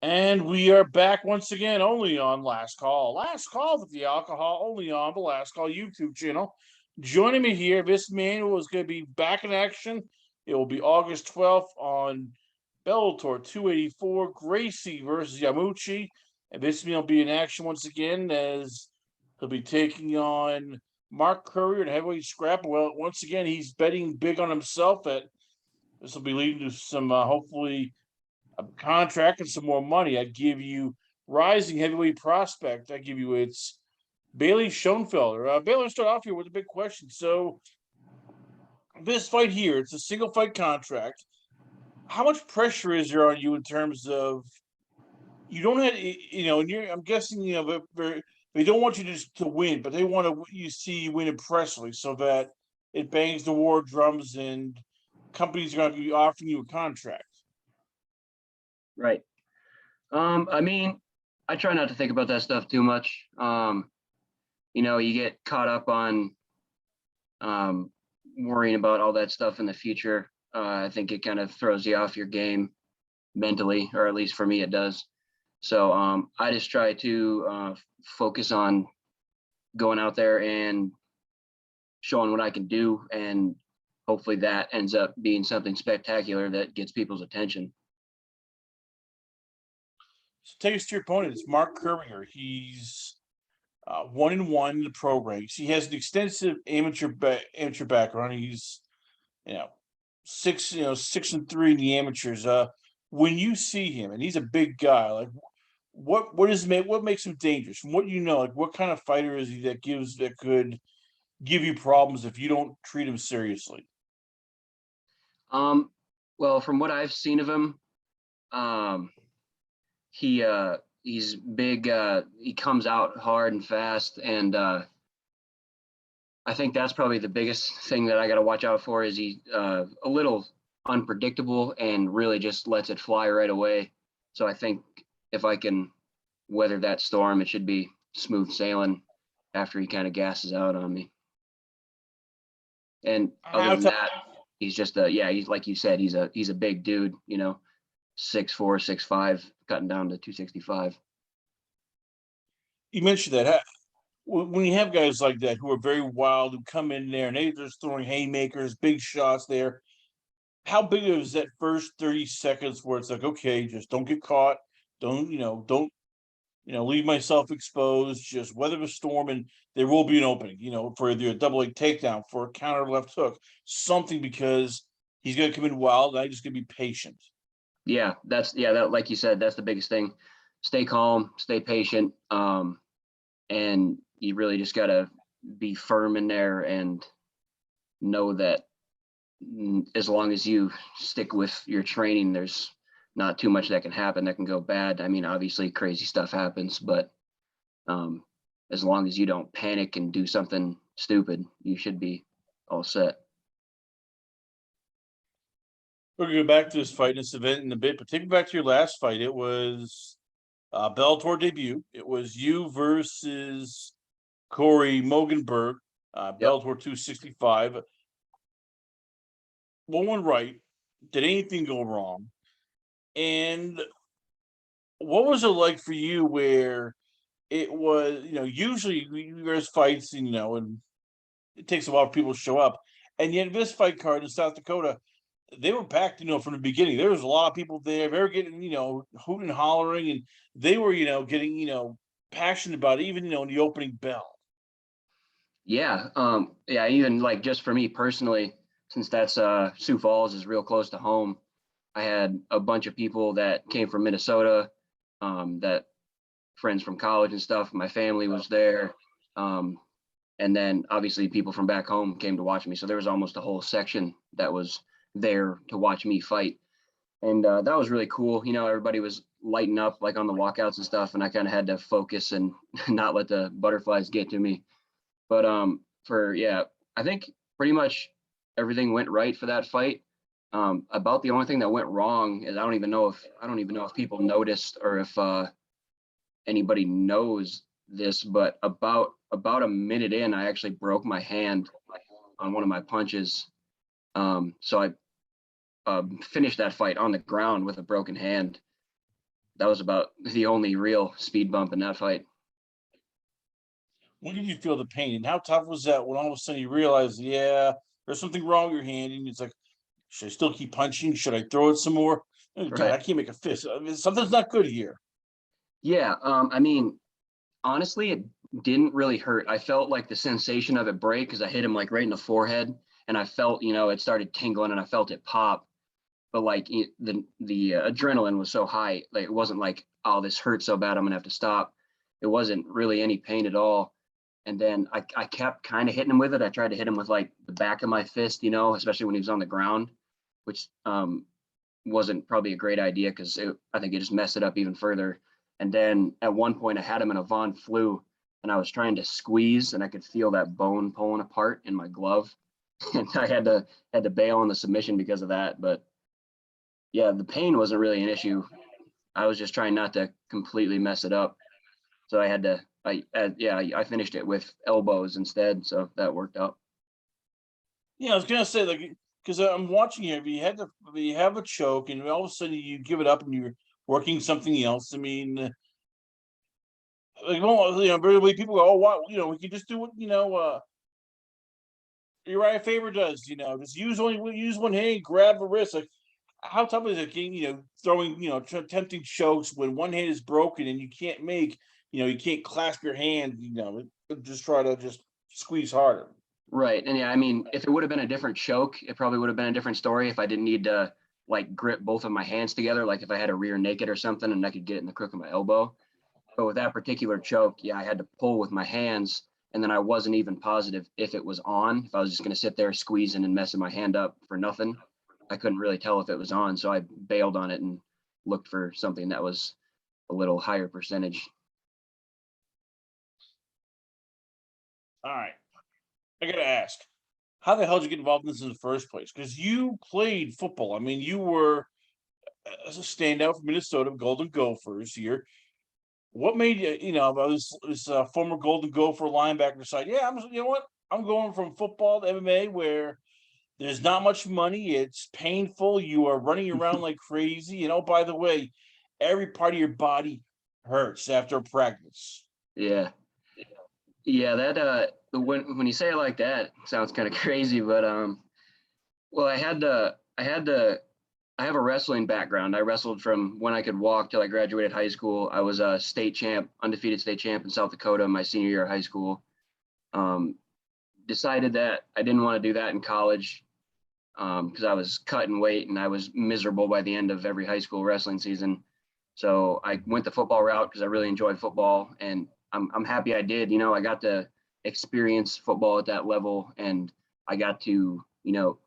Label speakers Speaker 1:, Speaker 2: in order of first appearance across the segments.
Speaker 1: And we are back once again, only on Last Call. Last Call with the alcohol, only on the Last Call YouTube channel. Joining me here, this manual is going to be back in action. It will be August 12th on Bellator 284, Gracie versus Yamuchi. And this will be in action once again as he'll be taking on Mark Curry in heavyweight scrap. Well, once again, he's betting big on himself that this will be leading to some, hopefully, a contract and some more money. I'd give you rising heavyweight prospect. I give you it's Bailey Schoenfelder. Bailey, start off here with a big question. So this fight here, it's a single fight contract. How much pressure is there on you in terms of you don't have, and I'm guessing, they don't want you to win, but they want you see you win impressively so that it bangs the war drums and companies are going to be offering you a contract.
Speaker 2: Right. I mean, I try not to think about that stuff too much. You get caught up on worrying about all that stuff in the future. I think it kind of throws you off your game mentally, or at least for me, it does. So I just try to focus on going out there and showing what I can do. And hopefully that ends up being something spectacular that gets people's attention.
Speaker 1: So take us to your opponent. It's Mark Curringer. He's 1-1 in the pro ranks. He has an extensive amateur background. He's 6-3 in the amateurs. When you see him, and he's a big guy, like what makes him dangerous? From what you know, like what kind of fighter is he that could give you problems if you don't treat him seriously?
Speaker 2: Well, from what I've seen of him, he's big. He comes out hard and fast, and I think that's probably the biggest thing that I got to watch out for. Is he a little unpredictable and really just lets it fly right away. So I think if I can weather that storm, it should be smooth sailing after he kind of gasses out on me. And other than that, he's just he's like you said, he's a big dude, 6'4", 6'5", cutting down to 265.
Speaker 1: You mentioned that. When you have guys like that who are very wild, who come in there and they're just throwing haymakers, big shots there, how big is that first 30 seconds where it's like, okay, just don't get caught, don't leave myself exposed, just weather the storm, and there will be an opening, for either a double leg takedown, for a counter left hook, something, because he's going to come in wild, and I just going to be patient.
Speaker 2: Yeah, that like you said, that's the biggest thing. Stay calm, stay patient, and you really just got to be firm in there and know that as long as you stick with your training, there's not too much that can happen that can go bad. I mean, obviously crazy stuff happens, but as long as you don't panic and do something stupid, you should be all set.
Speaker 1: We're going to go back to this fight, this event in a bit, but take me back to your last fight. It was Bellator debut. It was you versus Corey Mogenberg, Bellator 265. What went right? Did anything go wrong? And what was it like for you where it was, usually there's fights, and it takes a while for people to show up. And yet this fight card in South Dakota, they were packed, from the beginning. There was a lot of people there. They were getting, hooting and hollering, and they were, getting, passionate about it, even, in the opening bell.
Speaker 2: Yeah. Even like just for me personally, since that's Sioux Falls is real close to home, I had a bunch of people that came from Minnesota, that friends from college and stuff. My family was there. And then obviously people from back home came to watch me. So there was almost a whole section that was there to watch me fight. And that was really cool. Everybody was lighting up like on the walkouts and stuff. And I kind of had to focus and not let the butterflies get to me. But I think pretty much everything went right for that fight. About the only thing that went wrong is I don't even know if people noticed or if anybody knows this, but about a minute in, I actually broke my hand on one of my punches. So I finished that fight on the ground with a broken hand. that was about the only real speed bump in that fight.
Speaker 1: When did you feel the pain, and how tough was that when all of a sudden you realize, yeah, there's something wrong with your hand, and it's like, should I still keep punching? Should I throw it some more? Oh, God,
Speaker 2: Right.
Speaker 1: I can't make a fist. I mean, something's not good here.
Speaker 2: Yeah. I mean, honestly, it didn't really hurt. I felt like the sensation of it break because I hit him like right in the forehead, and I felt, it started tingling, and I felt it pop. But like the adrenaline was so high, like it wasn't like, oh, this hurts so bad, I'm gonna have to stop. It wasn't really any pain at all. And then I kept kind of hitting him with it. I tried to hit him with like the back of my fist, especially when he was on the ground, which wasn't probably a great idea because I think it just messed it up even further. And then at one point I had him in a Von Flu, and I was trying to squeeze, and I could feel that bone pulling apart in my glove. And I had to bail on the submission because of that. But yeah, the pain wasn't really an issue. I was just trying not to completely mess it up. So I had to, I finished it with elbows instead. So that worked out.
Speaker 1: Yeah, I was gonna say, like, because I'm watching you. If you have a choke, and all of a sudden you give it up, and you're working something else. I mean, like, well, really, people go, oh, wow, we can just do what Uriah Faber does. Just use one hand, grab the wrist. Like, how tough is it, throwing, attempting chokes when one hand is broken and you can't you can't clasp your hand, just try to just squeeze harder.
Speaker 2: Right. And yeah, I mean, if it would have been a different choke, it probably would have been a different story if I didn't need to like grip both of my hands together, like if I had a rear naked or something and I could get it in the crook of my elbow. But with that particular choke, yeah, I had to pull with my hands, and then I wasn't even positive if it was on. If I was just going to sit there squeezing and messing my hand up for nothing, I couldn't really tell if it was on. So I bailed on it and looked for something that was a little higher percentage.
Speaker 1: All right. I gotta ask, how the hell did you get involved in this in the first place? Because you played football. I mean, you were as a standout for Minnesota Golden Gophers here. What made you, this former Golden Gopher linebacker decide, yeah, you know what? I'm going from football to MMA where there's not much money. It's painful. You are running around like crazy. And oh, by the way, every part of your body hurts after practice.
Speaker 2: Yeah. Yeah, that when you say it like that, it sounds kind of crazy, but well, I have a wrestling background. I wrestled from when I could walk till I graduated high school. I was a state champ, undefeated state champ in South Dakota my senior year of high school. Um, Decided that I didn't want to do that in college because I was cutting weight and I was miserable by the end of every high school wrestling season. So I went the football route because I really enjoyed football, and I'm happy I did. I got to experience football at that level, and I got to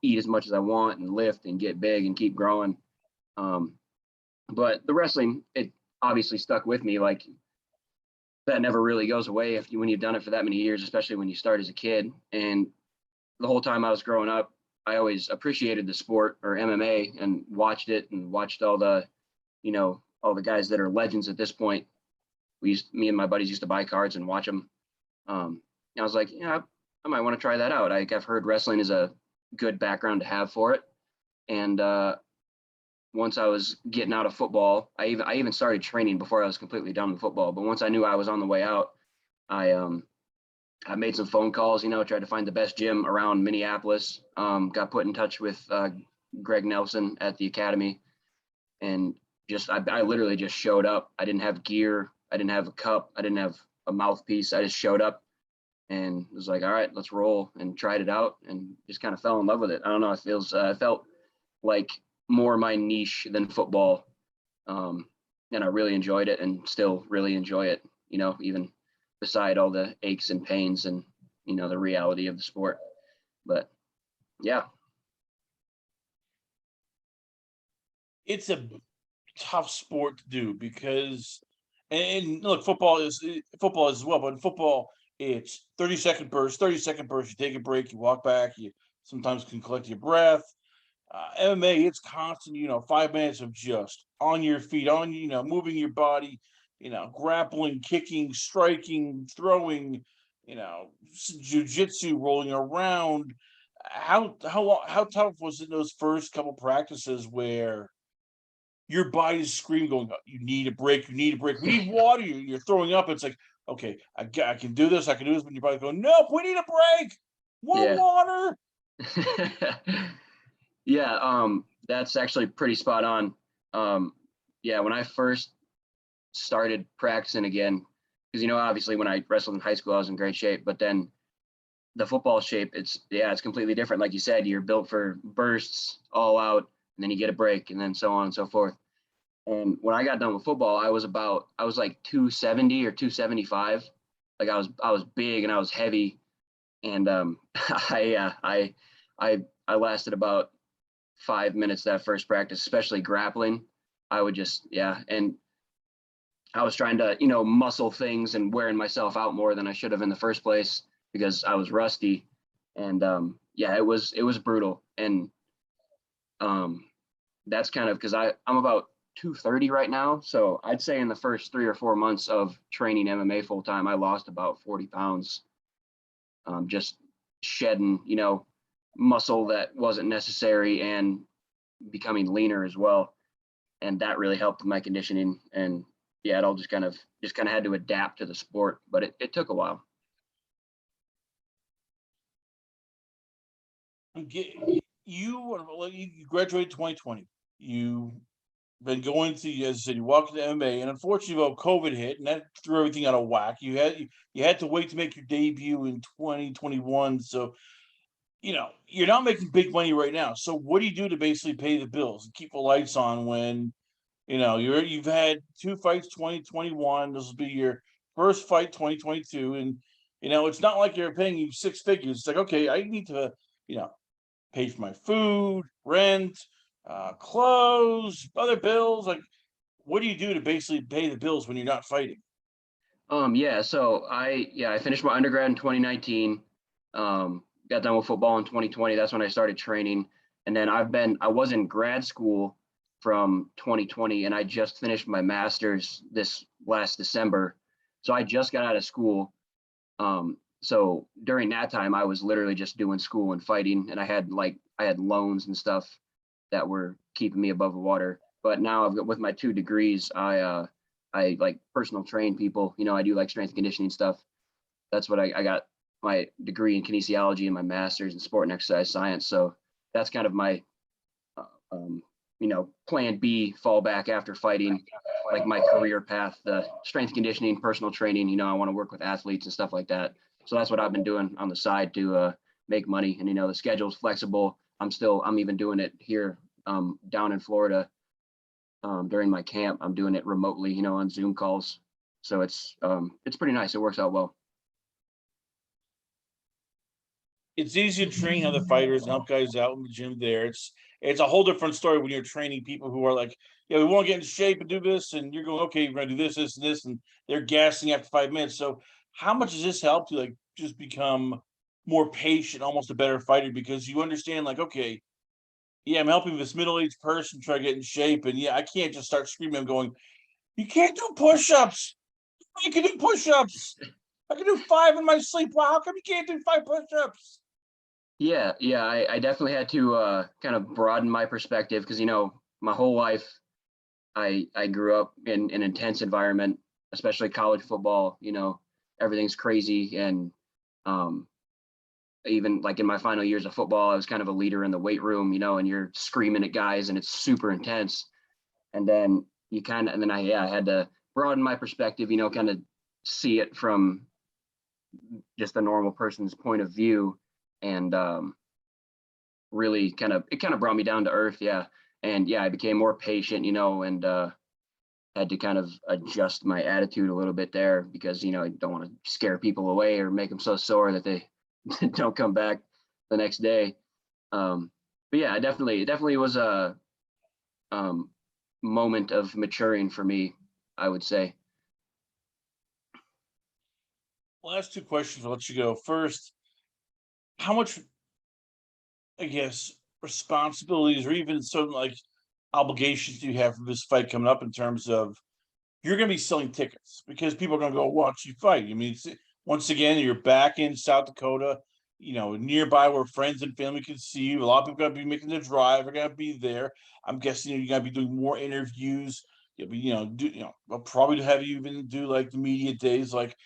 Speaker 2: eat as much as I want and lift and get big and keep growing. Um, but the wrestling, it obviously stuck with me. Like that never really goes away when you've done it for that many years, especially when you start as a kid. And the whole time I was growing up, I always appreciated the sport or MMA and watched it and watched all the guys that are legends at this point. Me and my buddies used to buy cards and watch them. I was like, I might want to try that out. I've heard wrestling is a good background to have for it. And once I was getting out of football, I even started training before I was completely done with football. But once I knew I was on the way out, I made some phone calls, tried to find the best gym around Minneapolis. Got put in touch with Greg Nelson at the academy, and I literally just showed up. I didn't have gear. I didn't have a cup. I didn't have a mouthpiece. I just showed up and was like, all right, let's roll, and tried it out and just kind of fell in love with it. I don't know. It felt like more my niche than football. And I really enjoyed it and still really enjoy it, even beside all the aches and pains and, the reality of the sport. But yeah.
Speaker 1: It's a tough sport to do because, and look, football as well, but in football, it's 30-second burst, 30-second burst. You take a break, you walk back, you sometimes can collect your breath. MMA, it's constant, 5 minutes of just on your feet, moving your body, grappling, kicking, striking, throwing, jujitsu, rolling around. How tough was it those first couple practices where your body is screaming, going, you need a break, you need a break, we need water, you're throwing up. It's like, okay, I can do this, I can do this, but your body's going, nope, we need a break, more
Speaker 2: Yeah.
Speaker 1: water.
Speaker 2: Yeah, that's actually pretty spot on. Yeah, when I first started practicing again, because obviously when I wrestled in high school, I was in great shape, but then the football shape, it's completely different. Like you said, you're built for bursts, all out, and then you get a break, and then so on and so forth. And when I got done with football, I was like 270 or 275. Like I was big and I was heavy, and I lasted about 5 minutes that first practice, especially grappling. I would just, and I was trying to, muscle things and wearing myself out more than I should have in the first place because I was rusty. And it was brutal. And that's kind of because I'm about 230 right now. So I'd say in the first 3 or 4 months of training MMA full time, I lost about 40 pounds. Just shedding, muscle that wasn't necessary and becoming leaner as well. And that really helped with my conditioning. And it all just kind of had to adapt to the sport, but it took a while.
Speaker 1: You graduated 2020. You've been going to, as I said, you walked into MMA, and unfortunately, COVID hit, and that threw everything out of whack. You had to wait to make your debut in 2021. So, you're not making big money right now. So, what do you do to basically pay the bills and keep the lights on when, you've had 2 fights 2021. This will be your first fight 2022, and it's not like you're paying you 6 figures. It's like, okay, I need to, pay for my food, rent, clothes, other bills. Like, what do you do to basically pay the bills when you're not fighting?
Speaker 2: So I finished my undergrad in 2019. Got done with football in 2020. That's when I started training. And then I was in grad school from 2020, and I just finished my master's this last December. So I just got out of school. So during that time, I was literally just doing school and fighting, and I had loans and stuff that were keeping me above the water. But now with my 2 degrees, I like personal train people. I do like strength and conditioning stuff. That's what I got my degree in kinesiology and my master's in sport and exercise science. So that's kind of my, plan B fallback after fighting, like my career path, the strength and conditioning, personal training. I want to work with athletes and stuff like that. So that's what I've been doing on the side to make money. And, the schedule's flexible. I'm even doing it here down in Florida during my camp. I'm doing it remotely, on Zoom calls. So it's pretty nice. It works out well.
Speaker 1: It's easy to train other fighters and help guys out in the gym there. It's a whole different story when you're training people who are like, yeah, we want to get in shape and do this, and you're going, okay, we're gonna do this, this, and this, and they're gassing after 5 minutes. So how much does this help you like just become more patient, almost a better fighter, because you understand, like, okay, yeah, I'm helping this middle-aged person try to get in shape, and I can't just start screaming. I'm going, you can't do push-ups. You can do push-ups. I can do 5 in my sleep. Wow, how come you can't do 5 push-ups?
Speaker 2: Yeah, I definitely had to kind of broaden my perspective because my whole life I grew up in an intense environment, especially college football. Everything's crazy, and even like in my final years of football, I was kind of a leader in the weight room, and you're screaming at guys, and it's super intense. And then I had to broaden my perspective, kind of see it from just a normal person's point of view, and really kind of brought me down to earth. And I became more patient, and had to kind of adjust my attitude a little bit there because I don't want to scare people away or make them so sore that they don't come back the next day. But it definitely was a moment of maturing for me, I would say.
Speaker 1: Last 2 questions. I'll let you go. First, how much, I guess, responsibilities or even some like obligations do you have for this fight coming up in terms of you're going to be selling tickets because people are going to go watch you fight? I mean, once again, you're back in South Dakota. nearby where friends and family can see you. A lot of people got to be making the drive. Are going to be there. I'm guessing you're going to be doing more interviews. You'll be, I'll probably have you even do like the media days. Like,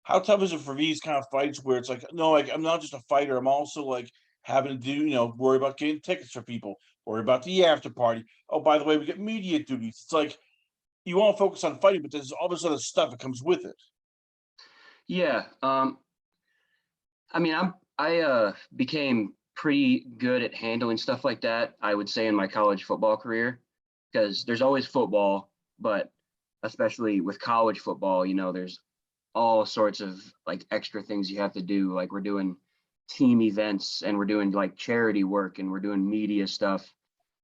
Speaker 1: how tough is it for these kind of fights where it's like, no, like I'm not just a fighter. I'm also like having to do, worry about getting tickets for people, worry about the after party. Oh, by the way, we get media duties. It's like you want to focus on fighting, but there's all this other stuff that comes with it.
Speaker 2: Yeah. I mean, I became pretty good at handling stuff like that, I would say, in my college football career, because there's always football, but especially with college football, there's all sorts of like extra things you have to do. Like we're doing team events and we're doing like charity work and we're doing media stuff.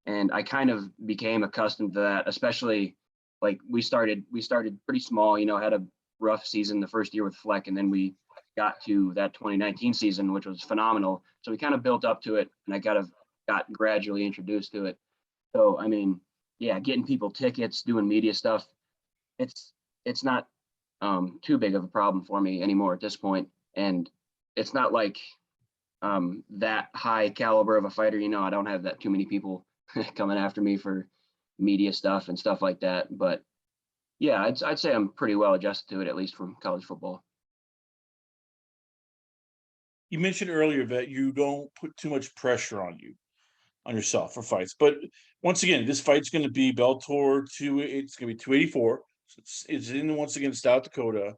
Speaker 2: And I kind of became accustomed to that, especially like we started pretty small, had a rough season the first year with Fleck, and then we got to that 2019 season, which was phenomenal. So we kind of built up to it, and I kind of got gradually introduced to it. So I mean, yeah, getting people tickets, doing media stuff, it's not too big of a problem for me anymore at this point. And it's not like that high caliber of a fighter. I don't have that too many people coming after me for media stuff and stuff like that. But yeah, I'd say I'm pretty well adjusted to it, at least from college football.
Speaker 1: You mentioned earlier that you don't put too much pressure on yourself for fights. But once again, this fight's going to be Bellator 2. It's going to be 284. So it's in once again South Dakota,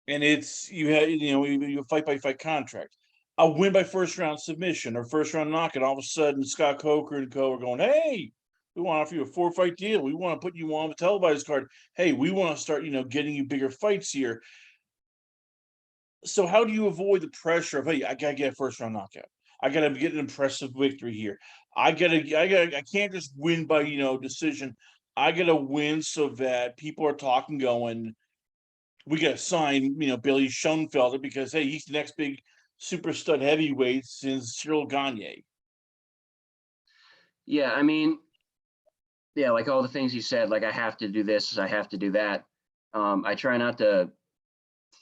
Speaker 1: and it's you fight by fight contract. A win by first round submission or first round knockout. All of a sudden, Scott Coker and co are going, hey, we want to offer you a 4-fight deal. We want to put you on the televised card. Hey, we want to start getting you bigger fights here. So how do you avoid the pressure of, hey, I gotta get a first round knockout. I gotta get an impressive victory here. I can't just win by decision. I gotta win so that people are talking, going, we gotta sign Bailey Schoenfelder because hey, he's the next big super stud heavyweight since Cyril Gagne.
Speaker 2: Yeah, I mean, yeah, like all the things you said, like I have to do this, I have to do that. I try not to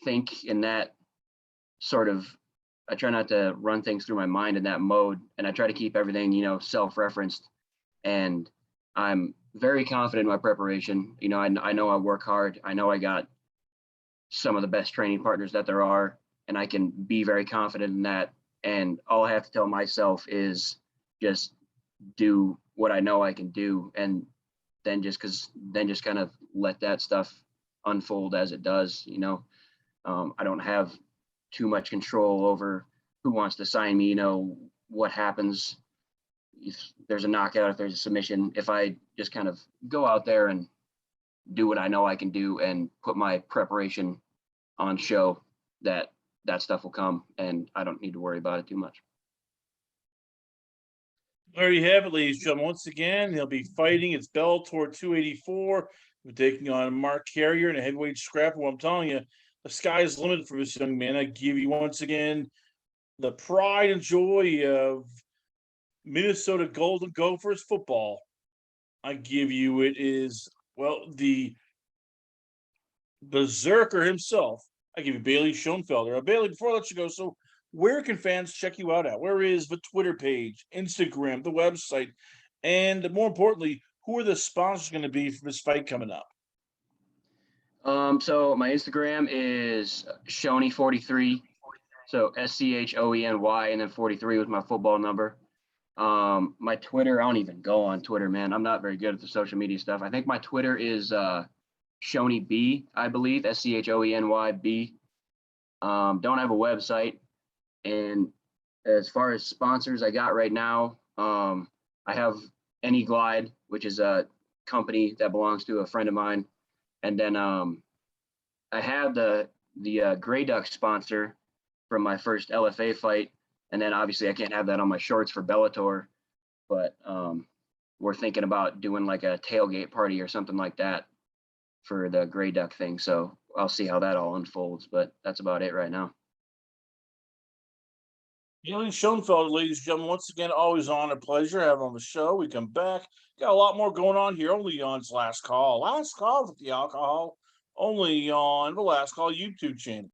Speaker 2: think in that sort of, I try not to run things through my mind in that mode, and I try to keep everything self-referenced. And I'm very confident in my preparation. I know I work hard. I know I got some of the best training partners that there are, and I can be very confident in that. And all I have to tell myself is just do what I know I can do, and then just kind of let that stuff unfold as it does. I don't have too much control over who wants to sign me, what happens if there's a knockout, if there's a submission. If I just kind of go out there and do what I know I can do and put my preparation on show, that stuff will come, and I don't need to worry about it too much.
Speaker 1: There you have it, ladies and gentlemen. Once again, he'll be fighting. It's Bellator 284. We're taking on Mark Carrier in a heavyweight scrap. Well, I'm telling you, the sky is limited for this young man. I give you once again the pride and joy of Minnesota Golden Gophers football. I give you it is, well, the berserker himself. I give you Bailey Schoenfelder. Bailey, before I let you go, so where can fans check you out at? Where is the Twitter page, Instagram, the website, and more importantly, who are the sponsors going to be for this fight coming up?
Speaker 2: So my Instagram is Shoney43. So SCHOENY, and then 43 was my football number. My Twitter, I don't even go on Twitter, man. I'm not very good at the social media stuff. I think my Twitter is Shoney B, I believe, SCHOENYB. Don't have a website. And as far as sponsors I got right now, I have Any Glide, which is a company that belongs to a friend of mine. And then I had the Grey Duck sponsor from my first LFA fight. And then obviously I can't have that on my shorts for Bellator, but we're thinking about doing like a tailgate party or something like that for the Grey Duck thing. So I'll see how that all unfolds, but that's about it right now.
Speaker 1: Bailey Schoenfelder, ladies and gentlemen, once again, always on a pleasure having on the show. We come back. Got a lot more going on here, only on Last Call. Last Call with the Alcohol, only on the Last Call YouTube channel.